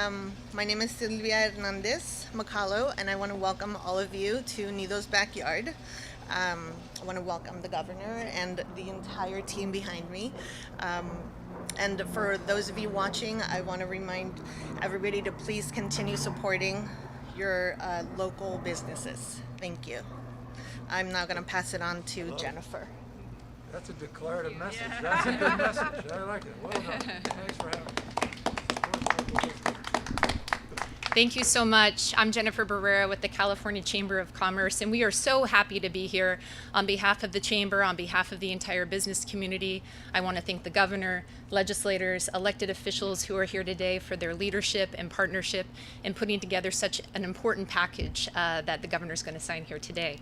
My name is Silvia Hernandez Macalo, and I want to welcome all of you to Nido's backyard. I want to welcome the governor and the entire team behind me. And for those of you watching, I want to remind everybody to please continue supporting your local businesses. Thank you. I'm now going to pass it on to Jennifer. That's a declarative message. Yeah. That's a good message. I like it. Well done. Thanks for having me. Thank you so much. I'm Jennifer Barrera with the California Chamber of Commerce, and we are so happy to be here on behalf of the Chamber, on behalf of the entire business community. I want to thank the governor, legislators, elected officials who are here today for their leadership and partnership in putting together such an important package that the governor is going to sign here today.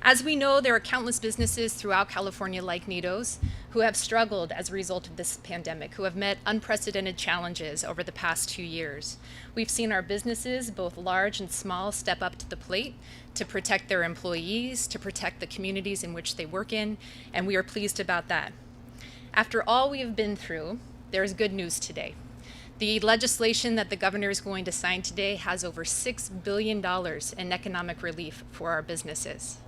As we know, there are countless businesses throughout California like Nido's who have struggled as a result of this pandemic, who have met unprecedented challenges over the past 2 years. We've seen our businesses, both large and small, step up to the plate to protect their employees, to protect the communities in which they work in, and we are pleased about that. After all we have been through, there is good news today. The legislation that the governor is going to sign today has over $6 billion in economic relief for our businesses.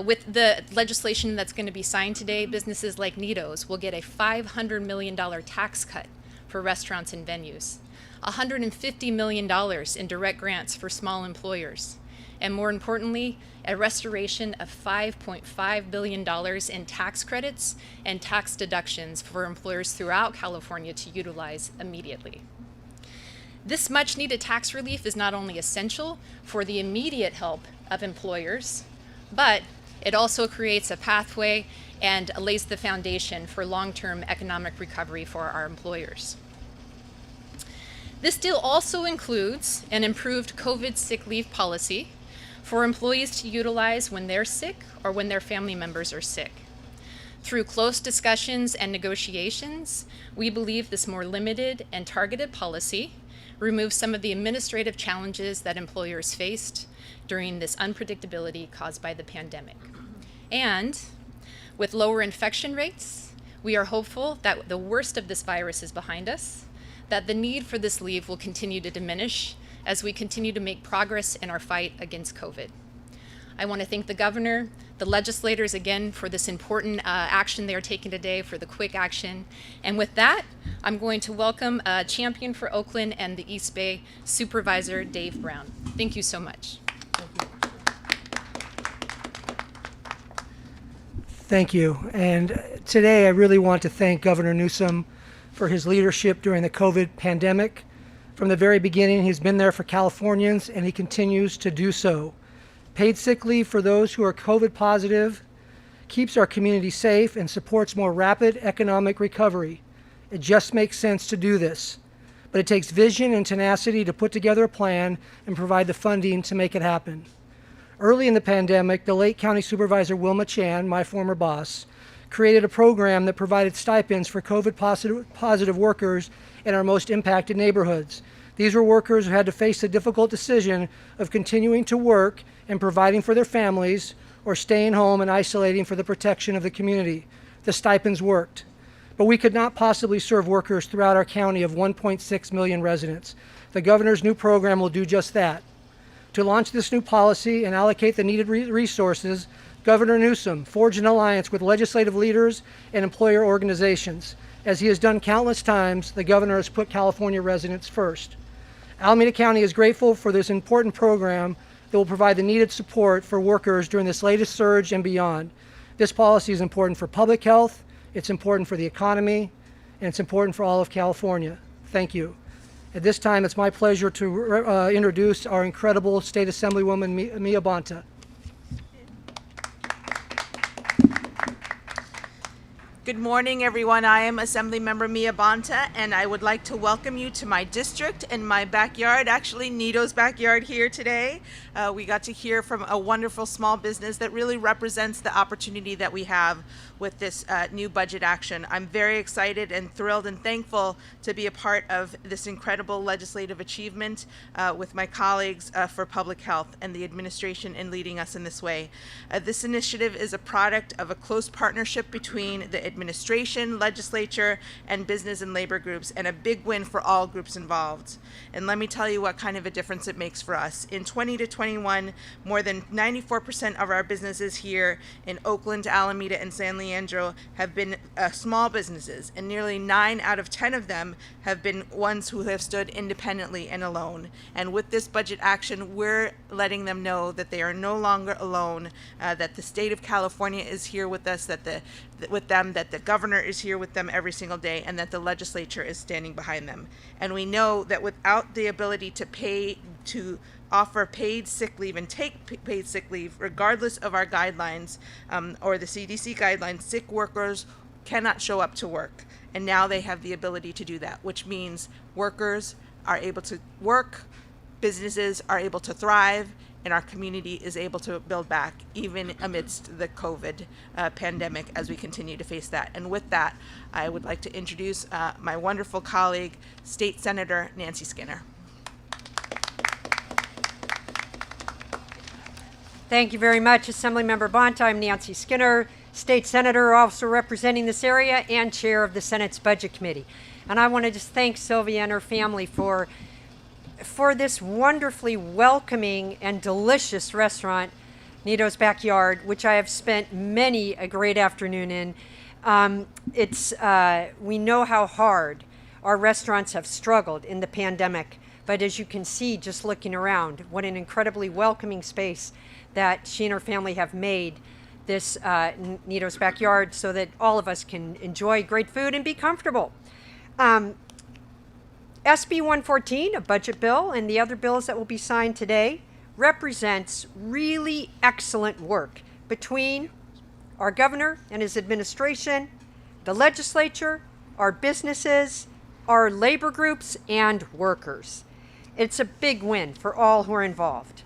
With the legislation that's going to be signed today, businesses like Nido's will get a $500 million tax cut for restaurants and venues, $150 million in direct grants for small employers, and more importantly, a restoration of $5.5 billion in tax credits and tax deductions for employers throughout California to utilize immediately. This much-needed tax relief is not only essential for the immediate help of employers, but it also creates a pathway and lays the foundation for long-term economic recovery for our employers. This deal also includes an improved COVID sick leave policy for employees to utilize when they're sick or when their family members are sick. Through close discussions and negotiations, we believe this more limited and targeted policy removes some of the administrative challenges that employers faced during this unpredictability caused by the pandemic. And with lower infection rates, we are hopeful that the worst of this virus is behind us, that the need for this leave will continue to diminish as we continue to make progress in our fight against COVID. I want to thank the governor, the legislators again for this important action they are taking today, for the quick action. And with that, I'm going to welcome Champion for Oakland and the East Bay Supervisor Dave Brown. Thank you so much. Thank you. And today I really want to thank Governor Newsom for his leadership during the COVID pandemic. From the very beginning, he's been there for Californians, and he continues to do so. Paid sick leave for those who are COVID positive keeps our community safe and supports more rapid economic recovery. It just makes sense to do this. But it takes vision and tenacity to put together a plan and provide the funding to make it happen. Early in the pandemic, the late County Supervisor Wilma Chan, my former boss, created a program that provided stipends for COVID positive workers in our most impacted neighborhoods. These were workers who had to face the difficult decision of continuing to work and providing for their families or staying home and isolating for the protection of the community. The stipends worked. But we could not possibly serve workers throughout our county of 1.6 million residents. The governor's new program will do just that. To launch this new policy and allocate the needed resources, Governor Newsom forged an alliance with legislative leaders and employer organizations. As he has done countless times, the governor has put California residents first. Alameda County is grateful for this important program that will provide the needed support for workers during this latest surge and beyond. This policy is important for public health, it's important for the economy, and it's important for all of California. Thank you. At this time, it's my pleasure to introduce our incredible State Assemblywoman, Mia Bonta. Good morning, everyone. I am Assemblymember Mia Bonta, and I would like to welcome you to my district and my backyard, actually Nido's backyard here today. We got to hear from a wonderful small business that really represents the opportunity that we have with this new budget action. I'm very excited and thrilled and thankful to be a part of this incredible legislative achievement with my colleagues for public health and the administration in leading us in this way. This initiative is a product of a close partnership between the administration administration, legislature, and business and labor groups, and a big win for all groups involved. And let me tell you what kind of a difference it makes for us. In 20 to 21, more than 94% of our businesses here in Oakland, Alameda, and San Leandro have been small businesses, and nearly 9 out of 10 of them have been ones who have stood independently and alone. And with this budget action, we're letting them know that they are no longer alone, that the state of California is here with us, that the governor is here with them every single day, and that the legislature is standing behind them. And we know that without the ability to offer paid sick leave and take paid sick leave, regardless of our guidelines or the CDC guidelines, sick workers cannot show up to work. And now they have the ability to do that, which means workers are able to work, businesses are able to thrive, and our community is able to build back even amidst the COVID pandemic as we continue to face that. And with that, I would like to introduce my wonderful colleague, State Senator Nancy Skinner. Thank you very much, Assemblymember Bonta. I'm Nancy Skinner, State Senator, also representing this area, and Chair of the Senate's Budget Committee. And I want to just thank Sylvia and her family for this wonderfully welcoming and delicious restaurant, Nito's Backyard, which I have spent many a great afternoon in. We know how hard our restaurants have struggled in the pandemic, but as you can see, just looking around, what an incredibly welcoming space that she and her family have made this Nito's Backyard so that all of us can enjoy great food and be comfortable. SB 114, a budget bill, and the other bills that will be signed today represents really excellent work between our governor and his administration, the legislature, our businesses, our labor groups, and workers. It's a big win for all who are involved.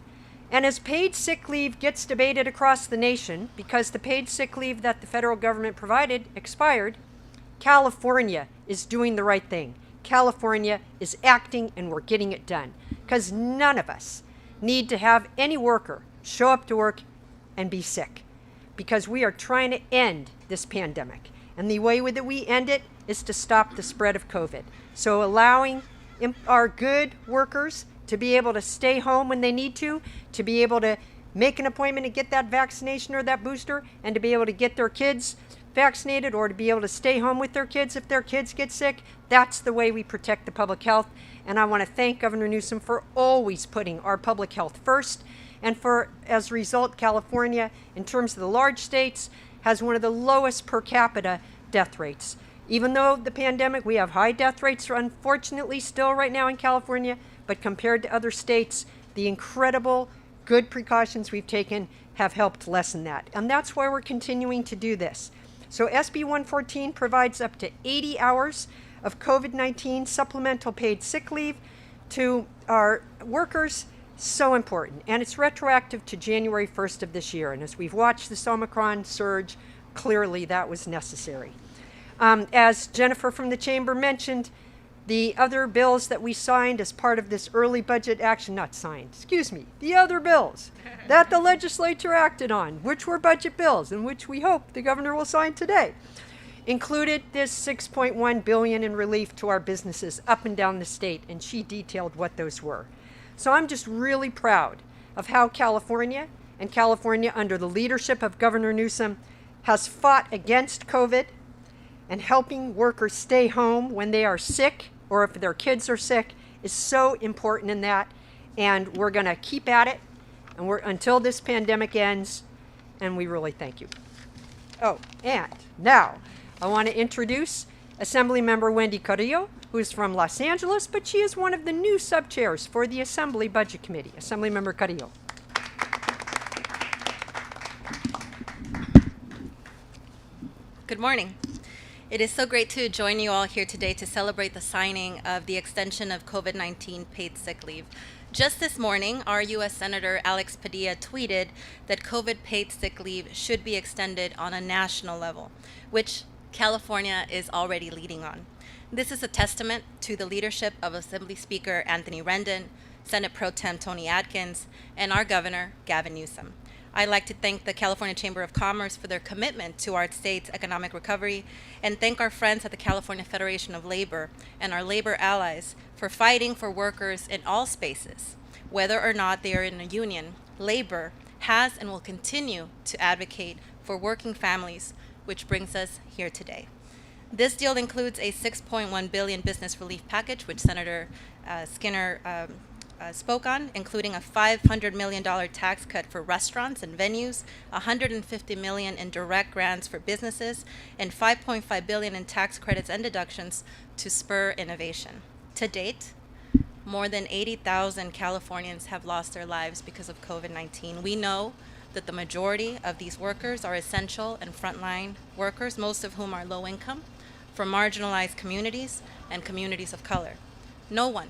And as paid sick leave gets debated across the nation, because the paid sick leave that the federal government provided expired, California is doing the right thing. California is acting, and we're getting it done. Because none of us need to have any worker show up to work and be sick. Because we are trying to end this pandemic. And the way that we end it is to stop the spread of COVID. So allowing our good workers to be able to stay home when they need to be able to make an appointment to get that vaccination or that booster, and to be able to get their kids vaccinated, or to be able to stay home with their kids if their kids get sick. That's the way we protect the public health. And I want to thank Governor Newsom for always putting our public health first. And for, as a result, California, in terms of the large states, has one of the lowest per capita death rates. Even though the pandemic, we have high death rates, unfortunately, still right now in California, but compared to other states, the incredible good precautions we've taken have helped lessen that. And that's why we're continuing to do this. So SB 114 provides up to 80 hours of COVID-19 supplemental paid sick leave to our workers. So important. And it's retroactive to January 1st of this year. And as we've watched this Omicron surge, clearly that was necessary. As Jennifer from the Chamber mentioned, the other bills that we signed as part of this early budget action, the other bills that the legislature acted on, which were budget bills and which we hope the governor will sign today, included this $6.1 billion in relief to our businesses up and down the state, and she detailed what those were. So I'm just really proud of how California, and California under the leadership of Governor Newsom, has fought against COVID and helping workers stay home when they are sick or if their kids are sick is so important in that. And we're going to keep at it until this pandemic ends, and we really thank you. Oh, and now I want to introduce Assemblymember Wendy Carrillo, who is from Los Angeles, but she is one of the new sub-chairs for the Assembly Budget Committee. Assemblymember Carrillo. Good morning. It is so great to join you all here today to celebrate the signing of the extension of COVID-19 paid sick leave. Just this morning, our U.S. Senator Alex Padilla tweeted that COVID paid sick leave should be extended on a national level, which California is already leading on. This is a testament to the leadership of Assembly Speaker Anthony Rendon, Senate Pro Tem Tony Atkins, and our Governor, Gavin Newsom. I'd like to thank the California Chamber of Commerce for their commitment to our state's economic recovery, and thank our friends at the California Federation of Labor and our labor allies for fighting for workers in all spaces. Whether or not they are in a union, labor has and will continue to advocate for working families, which brings us here today. This deal includes a $6.1 billion business relief package, which Senator Skinner spoke on, including a $500 million tax cut for restaurants and venues, $150 million in direct grants for businesses, and $5.5 billion in tax credits and deductions to spur innovation. To date, more than 80,000 Californians have lost their lives because of COVID-19. We know that the majority of these workers are essential and frontline workers, most of whom are low income, from marginalized communities and communities of color. No one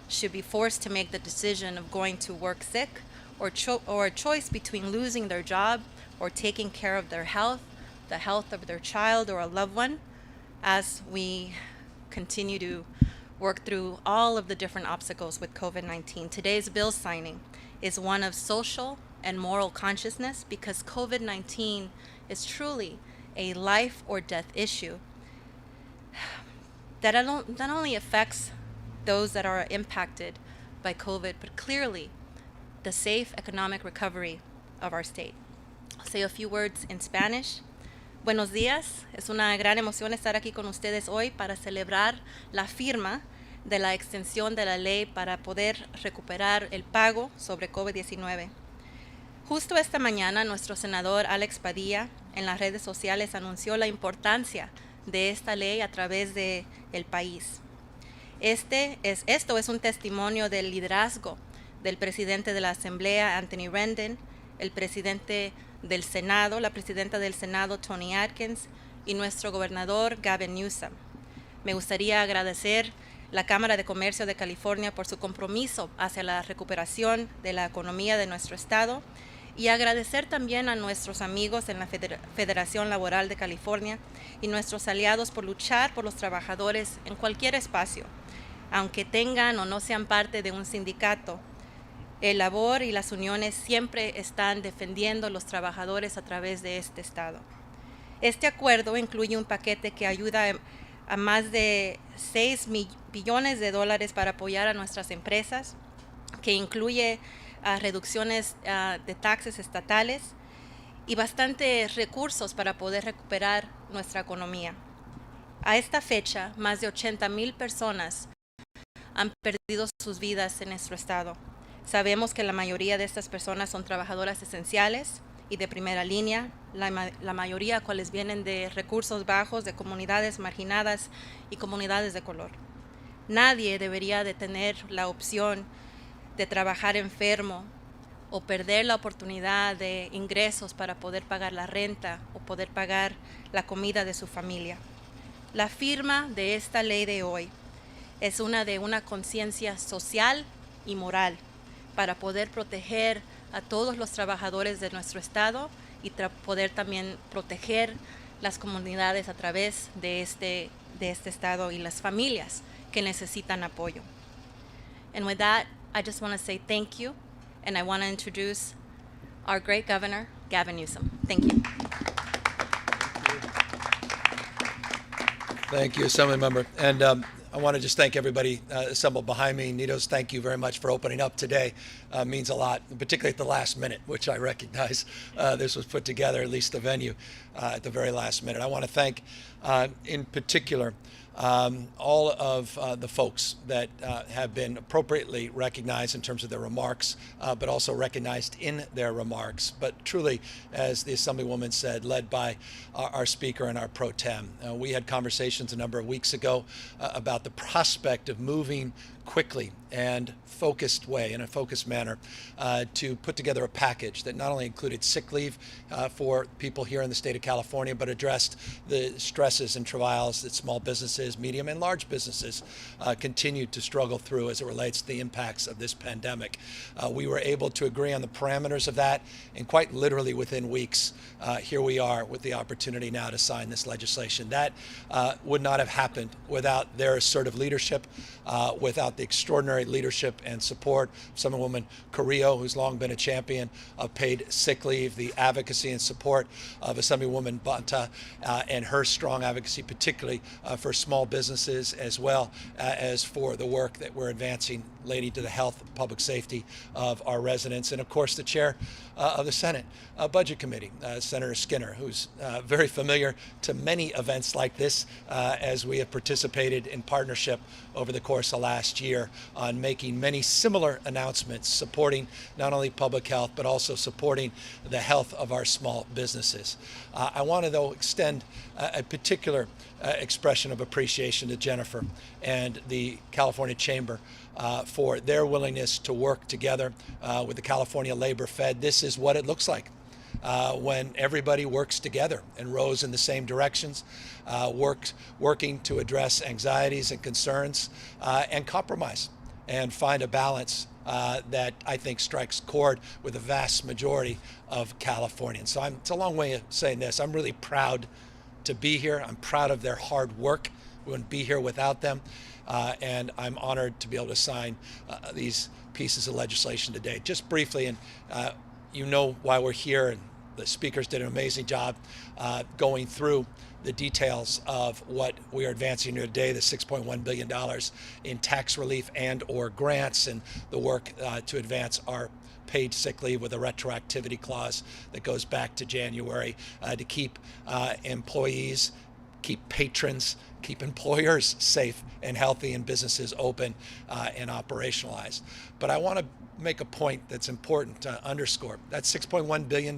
should be forced to make the decision of going to work sick or a choice between losing their job or taking care of their health, the health of their child or a loved one, as we continue to work through all of the different obstacles with COVID-19. Today's bill signing is one of social and moral consciousness, because COVID-19 is truly a life or death issue that not only affects those that are impacted by COVID, but clearly the safe economic recovery of our state. I'll say a few words in Spanish. Buenos días, es una gran emoción estar aquí con ustedes hoy para celebrar la firma de la extensión de la ley para poder recuperar el pago sobre COVID-19. Justo esta mañana, nuestro senador Alex Padilla en las redes sociales anunció la importancia de esta ley a través del país. Esto es un testimonio del liderazgo del presidente de la Asamblea, Anthony Rendon, el presidente del Senado, la presidenta del Senado, Toni Atkins, y nuestro gobernador, Gavin Newsom. Me gustaría agradecer la Cámara de Comercio de California por su compromiso hacia la recuperación de la economía de nuestro estado, y agradecer también a nuestros amigos en la Federación Laboral de California y nuestros aliados por luchar por los trabajadores en cualquier espacio, aunque tengan o no sean parte de un sindicato. El labor y las uniones siempre están defendiendo a los trabajadores a través de este estado. Este acuerdo incluye un paquete que ayuda a más de $6 billones para apoyar a nuestras empresas, que incluye reducciones de taxes estatales y bastantes recursos para poder recuperar nuestra economía. A esta fecha, más de 80,000 personas han perdido sus vidas en nuestro estado. Sabemos que la mayoría de estas personas son trabajadoras esenciales y de primera línea, la mayoría cuales vienen de recursos bajos, de comunidades marginadas y comunidades de color. Nadie debería de tener la opción de trabajar enfermo o perder la oportunidad de ingresos para poder pagar la renta o poder pagar la comida de su familia. La firma de esta ley de hoy es una conciencia social y moral para poder proteger a todos los trabajadores de nuestro estado y poder también proteger las comunidades a través de este estado y las familias que necesitan apoyo. And with that, I just want to say thank you, and I want to introduce our great governor, Gavin Newsom. Thank you. Thank you, Assemblymember. And I want to just thank everybody assembled behind me. Nitos, thank you very much for opening up today. Means a lot, particularly at the last minute, which I recognize this was put together, at least the venue, at the very last minute. I want to thank, in particular, all of the folks that have been appropriately recognized in terms of their remarks, but also recognized in their remarks. But truly, as the Assemblywoman said, led by our Speaker and our Pro Tem. We had conversations a number of weeks ago about the prospect of moving quickly and focused way, in a focused manner, to put together a package that not only included sick leave for people here in the state of California, but addressed the stress stresses and travails that small businesses, medium and large businesses continue to struggle through as it relates to the impacts of this pandemic. We were able to agree on the parameters of that, and quite literally within weeks, here we are with the opportunity now to sign this legislation. That would not have happened without their assertive leadership, without the extraordinary leadership and support of Assemblywoman Carrillo, who's long been a champion of paid sick leave, the advocacy and support of Assemblywoman Bonta and her strong advocacy, particularly for small businesses, as well as for the work that we're advancing relating to the health and public safety of our residents. And of course, the chair of the Senate Budget Committee, Senator Skinner, who's very familiar to many events like this, as we have participated in partnership over the course of last year on making many similar announcements supporting not only public health, but also supporting the health of our small businesses. I want to, though, extend a particular expression of appreciation to Jennifer and the California Chamber for their willingness to work together with the California Labor Fed. This is what it looks like when everybody works together and rows in the same directions, working to address anxieties and concerns and compromise and find a balance that I think strikes chord with the vast majority of Californians. So it's a long way of saying this. I'm really proud to be here. I'm proud of their hard work. We wouldn't be here without them. And I'm honored to be able to sign these pieces of legislation today. Just briefly, and you know why we're here, and the speakers did an amazing job going through the details of what we are advancing here today, the $6.1 billion in tax relief and or grants, and the work to advance our paid sick leave with a retroactivity clause that goes back to January to keep employees, keep patrons, keep employers safe and healthy, and businesses open and operationalized. But I want to make a point that's important to underscore. That $6.1 billion,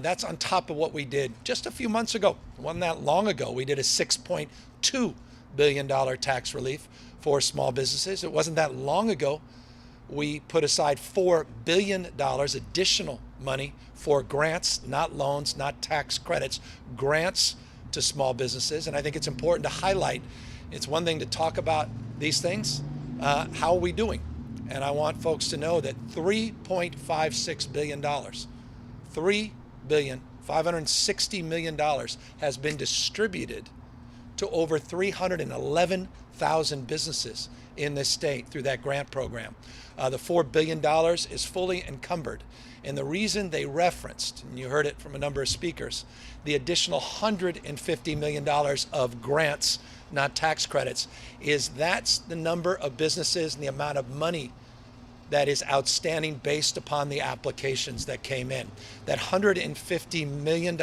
that's on top of what we did just a few months ago. It wasn't that long ago. We did a $6.2 billion tax relief for small businesses. It wasn't that long ago. We put aside $4 billion additional money for grants, not loans, not tax credits, grants to small businesses. And I think it's important to highlight, it's one thing to talk about these things. How are we doing? And I want folks to know that $3.56 billion, $3.560 billion has been distributed to over 311,000 businesses in this state through that grant program. The $4 billion is fully encumbered. And the reason they referenced, and you heard it from a number of speakers, the additional $150 million of grants, not tax credits, is that's the number of businesses and the amount of money that is outstanding based upon the applications that came in. That $150 million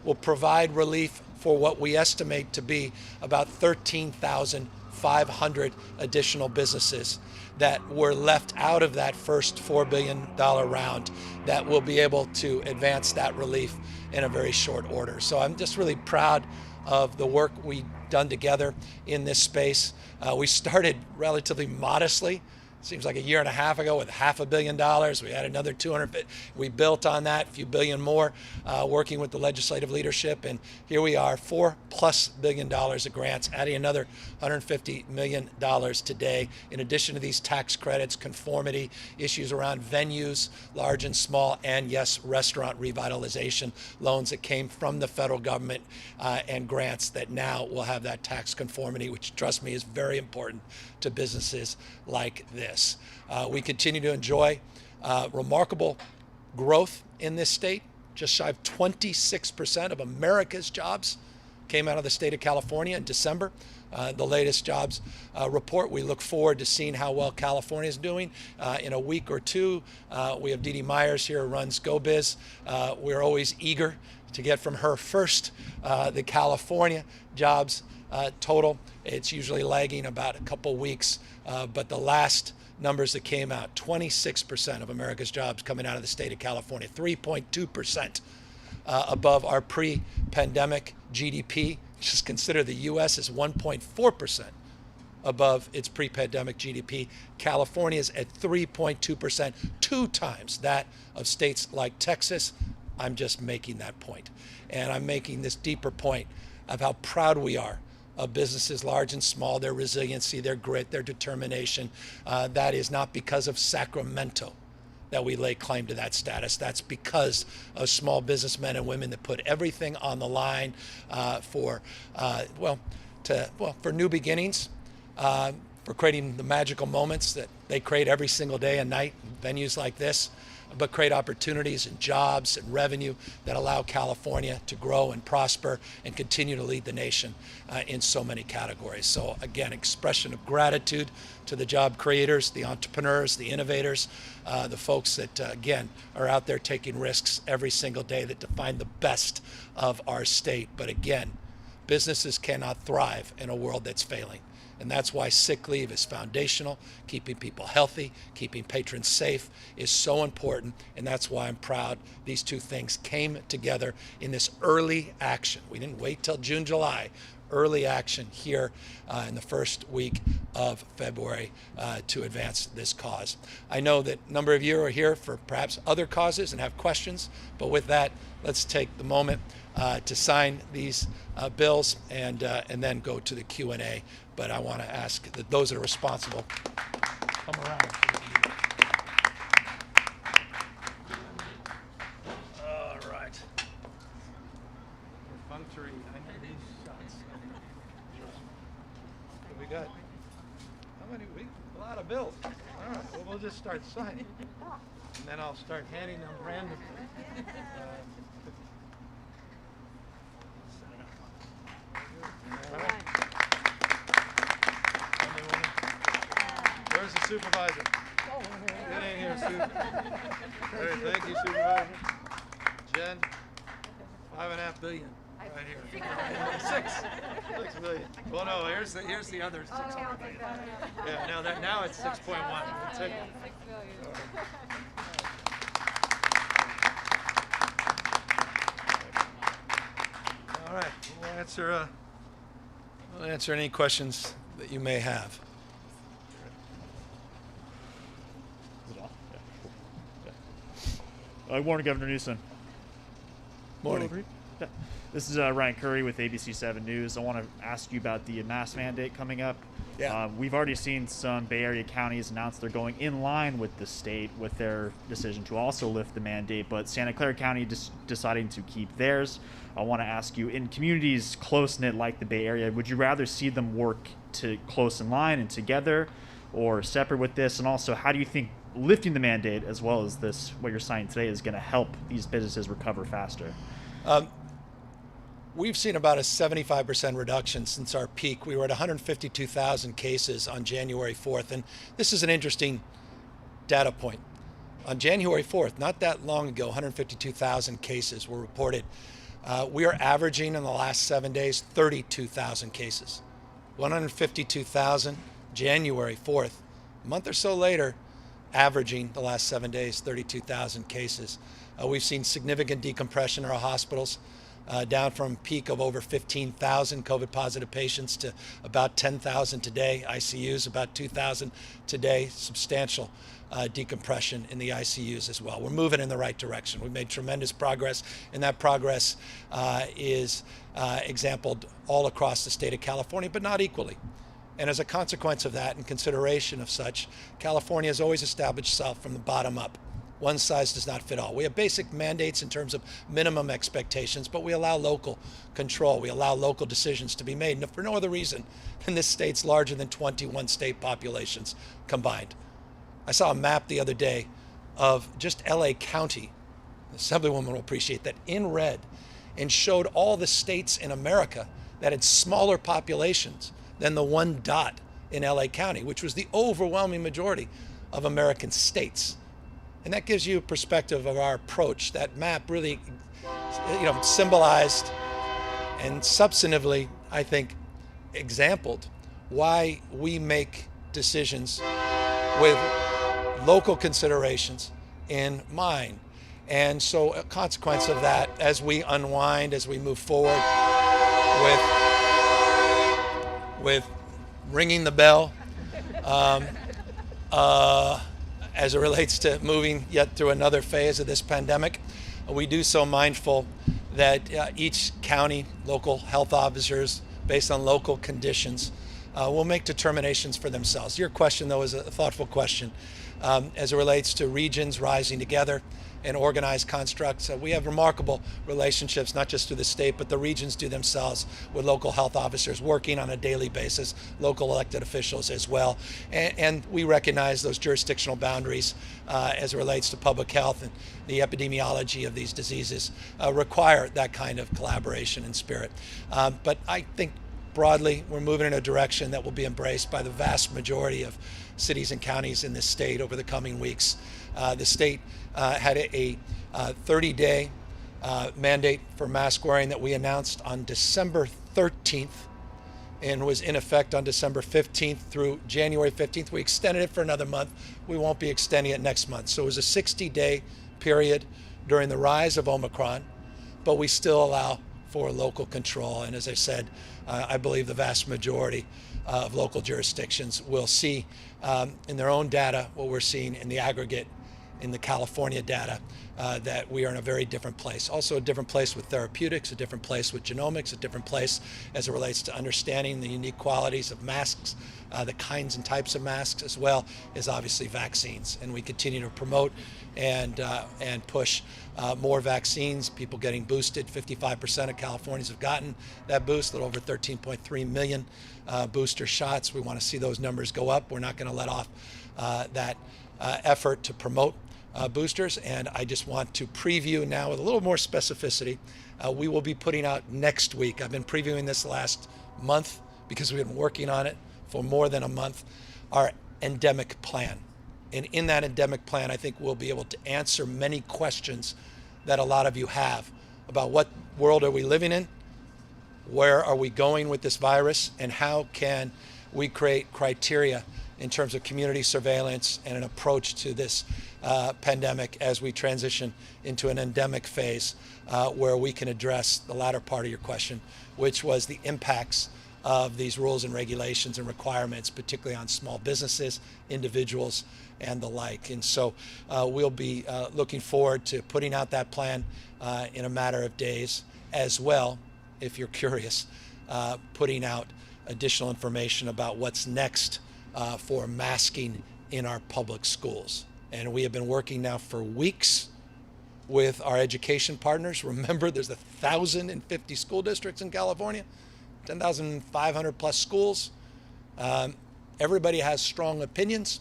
will provide relief for what we estimate to be about 13,500 additional businesses that were left out of that first $4 billion round that will be able to advance that relief in a very short order. So I'm just really proud of the work we've done together in this space. We started relatively modestly. Seems like a year and a half ago with $500 million. We had another 200. We built on that, a few billion more, working with the legislative leadership. And here we are, $4+ billion of grants, adding another $150 million today. In addition to these tax credits, conformity, issues around venues, large and small, and yes, restaurant revitalization loans that came from the federal government and grants that now will have that tax conformity, which, trust me, is very important to businesses like this. We continue to enjoy remarkable growth in this state. Just shy of 26% of America's jobs came out of the state of California in December. The latest jobs report. We look forward to seeing how well California is doing in a week or two. We have Dee Dee Myers here who runs GoBiz. We're always eager to get from her first the California jobs total. It's usually lagging about a couple weeks, but the last numbers that came out, 26% of America's jobs coming out of the state of California, 3.2% above our pre-pandemic GDP. Just consider the U.S. is 1.4% above its pre-pandemic GDP. California is at 3.2%, 2 times that of states like Texas. I'm just making that point. And I'm making this deeper point of how proud we are of businesses large and small, their resiliency, their grit, their determination. That is not because of Sacramento that we lay claim to that status. That's because of small businessmen and women that put everything on the line for new beginnings, for creating the magical moments that they create every single day and night in venues like this, but create opportunities and jobs and revenue that allow California to grow and prosper and continue to lead the nation in so many categories. So again, expression of gratitude to the job creators, the entrepreneurs, the innovators, the folks that again are out there taking risks every single day that define the best of our state. But again, businesses cannot thrive in a world that's failing. And that's why sick leave is foundational. Keeping people healthy, keeping patrons safe is so important. And that's why I'm proud these two things came together in this early action. We didn't wait till June, July. Early action here in the first week of February to advance this cause. I know that a number of you are here for perhaps other causes and have questions, but with that, let's take the moment to sign these bills and then go to the Q&A. But I want to ask that those that are responsible come around. All right. Perfunctory. I know these shots. What we got? How many? A lot of bills. All right. Well, we'll just start signing, and then I'll start handing them randomly. All right. Where's the supervisor? Get in here, Sue. All right, thank you, supervisor. Jen, $5.5 billion right here. $6 billion. Well, no, here's the other 600 million. Yeah, now it's 6.1. We'll take it. All right, we'll answer any questions that you may have. Good morning, Governor Newsom. Morning. This is Ryan Curry with ABC 7 News. I want to ask you about the mask mandate coming up. Yeah. We've already seen some Bay Area counties announce they're going in line with the state with their decision to also lift the mandate, but Santa Clara County deciding to keep theirs. I want to ask you, in communities close-knit like the Bay Area, would you rather see them work to close in line and together or separate with this? And also, how do you think lifting the mandate as well as this, what you're signing today, is going to help these businesses recover faster? We've seen about a 75% reduction since our peak. We were at 152,000 cases on January 4th, and this is an interesting data point. On January 4th, not that long ago, 152,000 cases were reported. We are averaging in the last 7 days 32,000 cases. 152,000, January 4th. A month or so later, averaging the last 7 days 32,000 cases. We've seen significant decompression in our hospitals, down from peak of over 15,000 COVID positive patients to about 10,000 today. ICUs about 2,000 today. Substantial decompression in the ICUs as well. We're moving in the right direction. We've made tremendous progress, and that progress is exampled all across the state of California, but not equally. And as a consequence of that, in consideration of such, California has always established itself from the bottom up. One size does not fit all. We have basic mandates in terms of minimum expectations, but we allow local control. We allow local decisions to be made, and for no other reason than this state's larger than 21 state populations combined. I saw a map the other day of just LA County. The Assemblywoman will appreciate that, in red, and showed all the states in America that had smaller populations than the one dot in LA County, which was the overwhelming majority of American states. And that gives you a perspective of our approach. That map really, symbolized and substantively, I think, exampled why we make decisions with local considerations in mind. And so a consequence of that, as we unwind, as we move forward with ringing the bell, as it relates to moving yet through another phase of this pandemic, we do so mindful that each county, local health officers, based on local conditions, will make determinations for themselves. Your question, though, is a thoughtful question. As it relates to regions rising together and organized constructs, we have remarkable relationships, not just through the state, but the regions do themselves with local health officers working on a daily basis, local elected officials as well. And we recognize those jurisdictional boundaries as it relates to public health, and the epidemiology of these diseases require that kind of collaboration and spirit. But I think broadly, we're moving in a direction that will be embraced by the vast majority of cities and counties in this state over the coming weeks. The state had a 30-day mandate for mask wearing that we announced on December 13th and was in effect on December 15th through January 15th. We extended it for another month. We won't be extending it next month. So it was a 60-day period during the rise of Omicron, but we still allow for local control. And as I said, I believe the vast majority of local jurisdictions will see in their own data what we're seeing in the aggregate in the California data, that we are in a very different place. Also a different place with therapeutics, a different place with genomics, a different place as it relates to understanding the unique qualities of masks, the kinds and types of masks, as well as obviously vaccines. And we continue to promote and push more vaccines, people getting boosted. 55% of Californians have gotten that boost, a little over 13.3 million booster shots. We want to see those numbers go up. We're not going to let off that effort to promote boosters. And I just want to preview now with a little more specificity. We will be putting out next week. I've been previewing this last month because we've been working on it for more than a month, our endemic plan. And in that endemic plan, I think we'll be able to answer many questions that a lot of you have about what world are we living in, where are we going with this virus, and how can we create criteria in terms of community surveillance and an approach to this pandemic as we transition into an endemic phase where we can address the latter part of your question, which was the impacts of these rules and regulations and requirements, particularly on small businesses, individuals, and the like. And so we'll be looking forward to putting out that plan in a matter of days, as well, if you're curious, putting out additional information about what's next for masking in our public schools. And we have been working now for weeks with our education partners. Remember, there's 1,050 school districts in California, 10,500 plus schools. Everybody has strong opinions,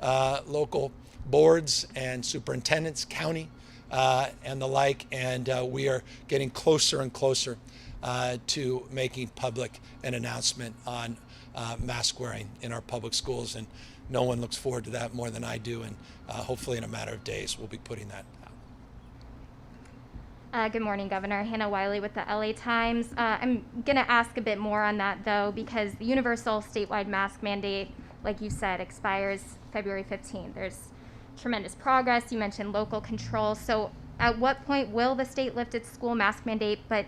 local boards and superintendents, county, and the like. And we are getting closer and closer to making public an announcement on mask wearing in our public schools. And no one looks forward to that more than I do. And hopefully in a matter of days, we'll be putting that out. Good morning, Governor. Hannah Wiley with the LA Times. I'm going to ask a bit more on that, though, because the universal statewide mask mandate, like you said, expires February 15th. There's tremendous progress. You mentioned local control. So at what point will the state lift its school mask mandate? But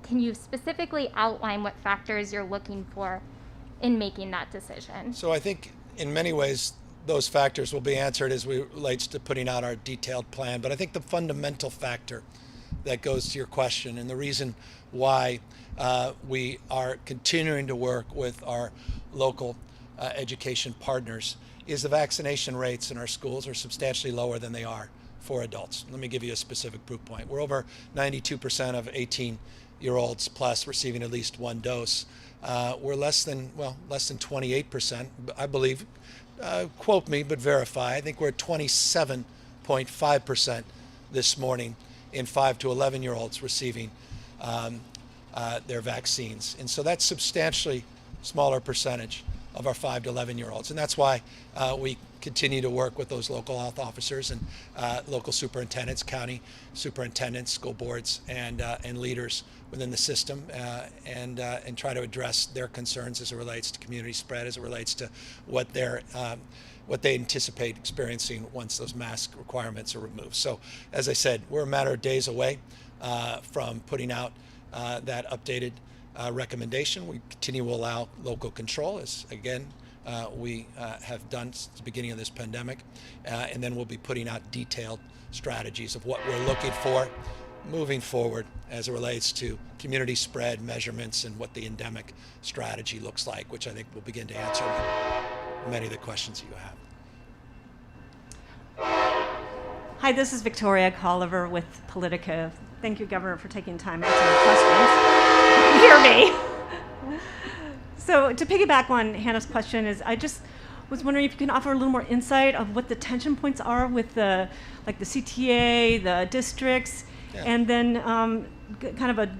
can you specifically outline what factors you're looking for in making that decision? So I think in many ways, those factors will be answered as we relates to putting out our detailed plan. But I think the fundamental factor that goes to your question, and the reason why we are continuing to work with our local education partners, is the vaccination rates in our schools are substantially lower than they are for adults. Let me give you a specific proof point. We're over 92% of 18-year-olds plus receiving at least one dose. We're less than 28%, I believe. Quote me, but verify. I think we're at 27.5% this morning in 5 to 11-year-olds receiving their vaccines. And so that's substantially smaller percentage of our 5 to 11-year-olds. And that's why we continue to work with those local health officers and local superintendents, county superintendents, school boards, and leaders within the system, and try to address their concerns as it relates to community spread, as it relates to what they anticipate experiencing once those mask requirements are removed. So, as I said, we're a matter of days away from putting out that updated recommendation. We continue to allow local control, as again we have done since the beginning of this pandemic, and then we'll be putting out detailed strategies of what we're looking for moving forward as it relates to community spread measurements and what the endemic strategy looks like, which I think will begin to answer many of the questions that you have. Hi, this is Victoria Colliver with Politica. Thank you, Governor, for taking time to answer questions. Hear me. So to piggyback on Hannah's question is, I just was wondering if you can offer a little more insight of what the tension points are with the CTA, the districts, and then kind of a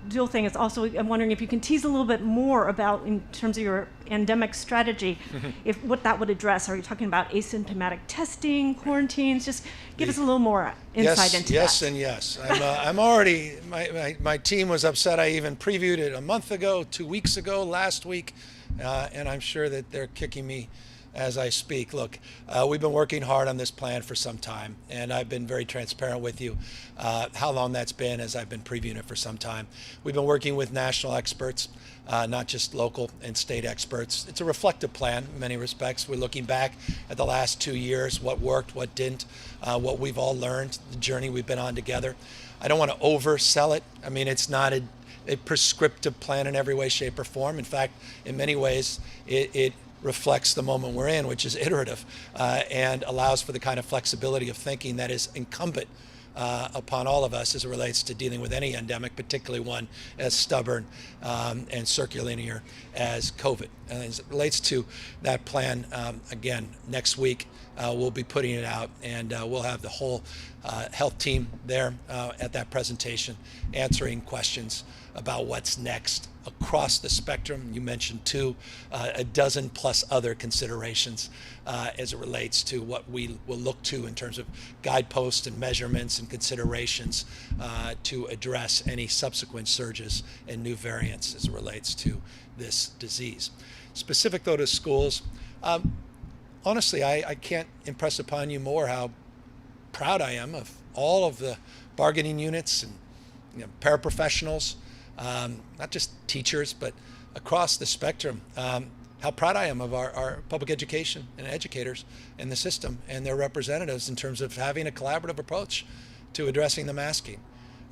dual thing is also, I'm wondering if you can tease a little bit more about, in terms of your endemic strategy, if what that would address. Are you talking about asymptomatic testing, quarantines? Just give us a little more insight into that. Yes, and yes. I'm already, my team was upset. I even previewed it a month ago, 2 weeks ago, last week, and I'm sure that they're kicking me as I speak. Look, we've been working hard on this plan for some time, and I've been very transparent with you how long that's been, as I've been previewing it for some time. We've been working with national experts, not just local and state experts. It's a reflective plan in many respects. We're looking back at the last 2 years, what worked, what didn't, what we've all learned, the journey we've been on together. I don't want to oversell it. I mean, it's not a prescriptive plan in every way, shape, or form. In fact, in many ways, it reflects the moment we're in, which is iterative, and allows for the kind of flexibility of thinking that is incumbent upon all of us as it relates to dealing with any endemic, particularly one as stubborn and circulinear as COVID. And as it relates to that plan, again, next week we'll be putting it out, and we'll have the whole health team there at that presentation answering questions about what's next across the spectrum. You mentioned a dozen plus other considerations as it relates to what we will look to in terms of guideposts and measurements and considerations to address any subsequent surges and new variants as it relates to this disease. Specific though to schools, honestly, I can't impress upon you more how proud I am of all of the bargaining units and paraprofessionals, not just teachers, but across the spectrum. How proud I am of our public education and educators in the system and their representatives in terms of having a collaborative approach to addressing the masking.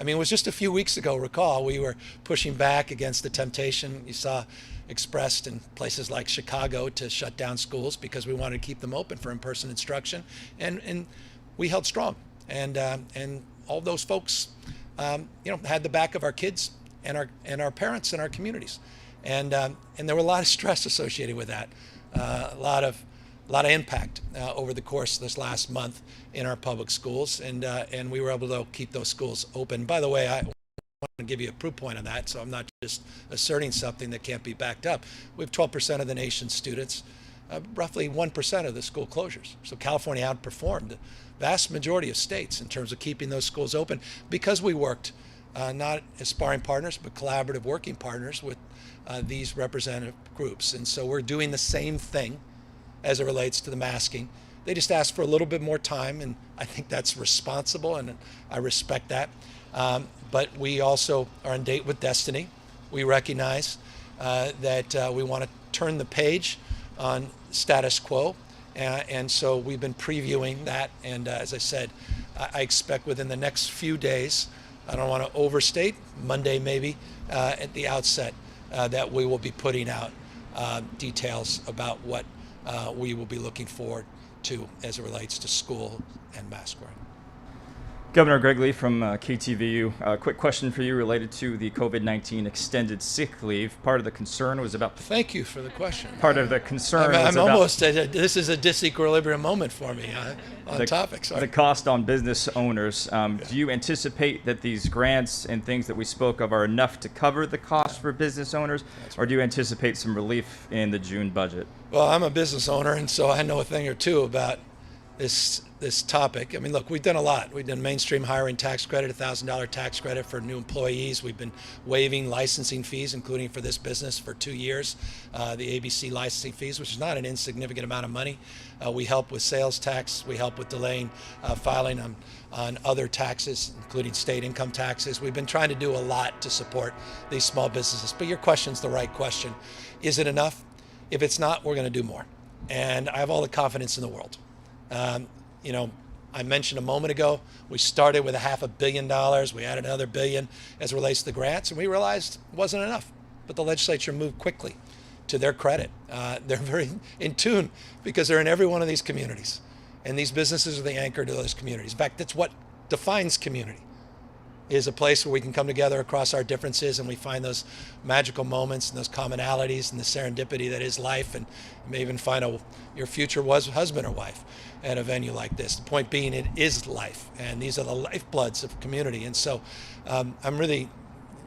I mean, it was just a few weeks ago, recall, we were pushing back against the temptation you saw expressed in places like Chicago to shut down schools because we wanted to keep them open for in-person instruction, and we held strong. And all those folks, had the back of our kids and our parents and our communities, and there were a lot of stress associated with that, a lot of impact over the course of this last month in our public schools, and we were able to keep those schools open. By the way, I want to give you a proof point on that, so I'm not just asserting something that can't be backed up. We have 12% of the nation's students, roughly 1% of the school closures. So California outperformed the vast majority of states in terms of keeping those schools open because we worked not as sparring partners, but collaborative working partners with these representative groups. And so we're doing the same thing as it relates to the masking. They just asked for a little bit more time, and I think that's responsible, and I respect that. But we also are in date with destiny. We recognize that we want to turn the page on status quo, and so we've been previewing that. And as I said, I expect within the next few days, I don't want to overstate, Monday maybe, at the outset, that we will be putting out details about what we will be looking forward to as it relates to school and mask wearing. Governor Greg Lee from KTVU. A quick question for you related to the COVID-19 extended sick leave. Part of the concern was about... Thank you for the question. Part of the concern I'm was almost, this is a disequilibrium moment for me on topics. The cost on business owners. Do you anticipate that these grants and things that we spoke of are enough to cover the cost for business owners, or do you anticipate some relief in the June budget? Well, I'm a business owner, and so I know a thing or two about this topic. I mean, look, we've done a lot. We've done mainstream hiring tax credit, $1,000 tax credit for new employees. We've been waiving licensing fees, including for this business, for 2 years, the ABC licensing fees, which is not an insignificant amount of money. We help with sales tax. We help with delaying filing on other taxes, including state income taxes. We've been trying to do a lot to support these small businesses. But your question's the right question. Is it enough? If it's not, we're going to do more. And I have all the confidence in the world. I mentioned a moment ago, we started with $500 million. We added another $1 billion as it relates to the grants, and we realized it wasn't enough. But the legislature moved quickly. To their credit, they're very in tune because they're in every one of these communities. And these businesses are the anchor to those communities. In fact, that's what defines community, is a place where we can come together across our differences and we find those magical moments and those commonalities and the serendipity that is life. And you may even find your future husband or wife at a venue like this. The point being, it is life, and these are the lifebloods of community. And so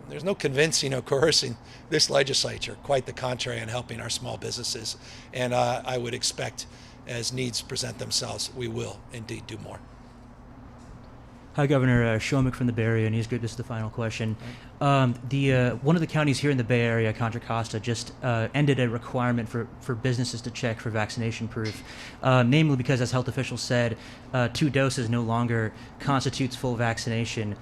there's no convincing or coercing this legislature, quite the contrary, in helping our small businesses. And I would expect, as needs present themselves, we will indeed do more. Hi, Governor. Shomick from the Bay Area News Group. This is the final question. One of the counties here in the Bay Area, Contra Costa, just ended a requirement for businesses to check for vaccination proof, namely because, as health officials said, 2 doses no longer constitutes full vaccination.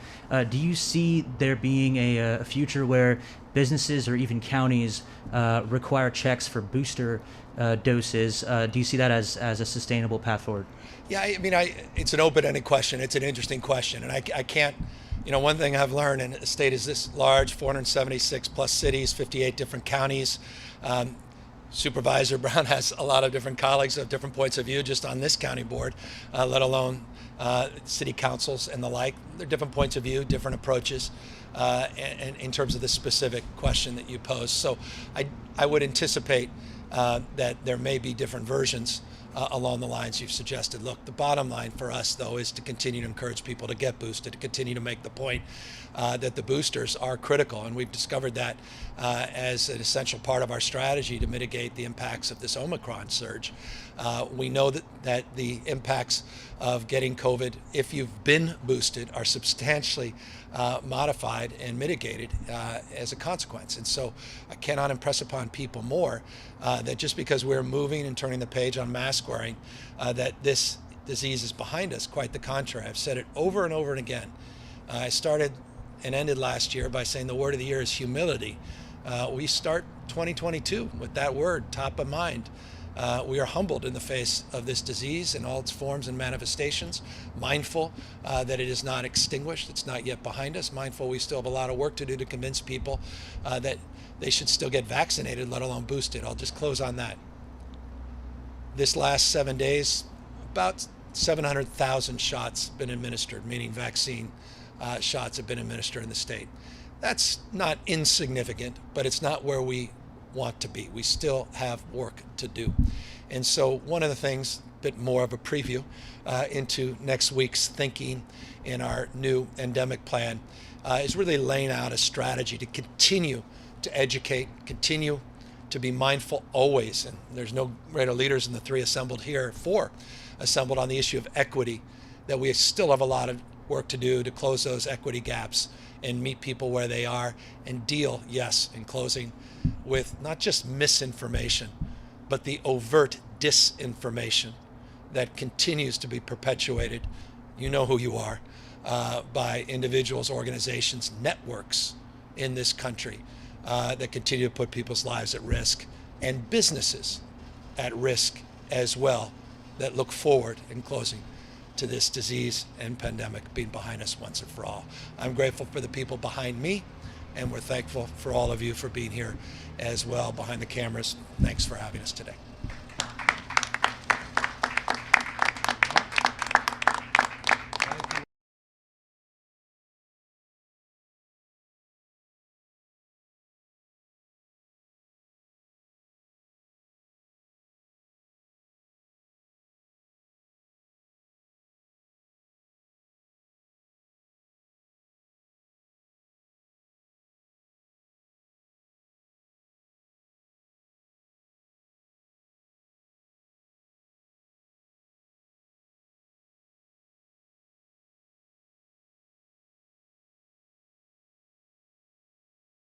Do you see there being a future where businesses or even counties require checks for booster doses? Do you see that as a sustainable path forward? Yeah, I mean, it's an open-ended question. It's an interesting question. And I can't, one thing I've learned in a state is this large, 476 plus cities, 58 different counties. Supervisor Brown has a lot of different colleagues of different points of view just on this county board, let alone city councils and the like. There are different points of view, different approaches and in terms of the specific question that you posed. So I would anticipate that there may be different versions along the lines you've suggested. Look, the bottom line for us, though, is to continue to encourage people to get boosted, to continue to make the point that the boosters are critical. And we've discovered that as an essential part of our strategy to mitigate the impacts of this Omicron surge. We know that the impacts of getting COVID, if you've been boosted, are substantially modified and mitigated as a consequence. And so I cannot impress upon people more that just because we're moving and turning the page on mask wearing, that this disease is behind us. Quite the contrary. I've said it over and over and again. I started and ended last year by saying the word of the year is humility. We start 2022 with that word top of mind. We are humbled in the face of this disease in all its forms and manifestations, mindful that it is not extinguished, it's not yet behind us, mindful we still have a lot of work to do to convince people that they should still get vaccinated, let alone boosted. I'll just close on that. This last 7 days, about 700,000 shots been administered, meaning vaccine shots have been administered in the state. That's not insignificant, but it's not where we want to be. We still have work to do. And so one of the things, a bit more of a preview into next week's thinking in our new endemic plan, is really laying out a strategy to continue to educate, continue to be mindful always. And there's no greater leaders than the 3 assembled here, 4 assembled on the issue of equity, that we still have a lot of work to do to close those equity gaps and meet people where they are and deal, yes, in closing, with not just misinformation, but the overt disinformation that continues to be perpetuated, you know who you are, by individuals, organizations, networks in this country that continue to put people's lives at risk, and businesses at risk as well, that look forward in closing to this disease and pandemic being behind us once and for all. I'm grateful for the people behind me, and we're thankful for all of you for being here as well behind the cameras. Thanks for having us today.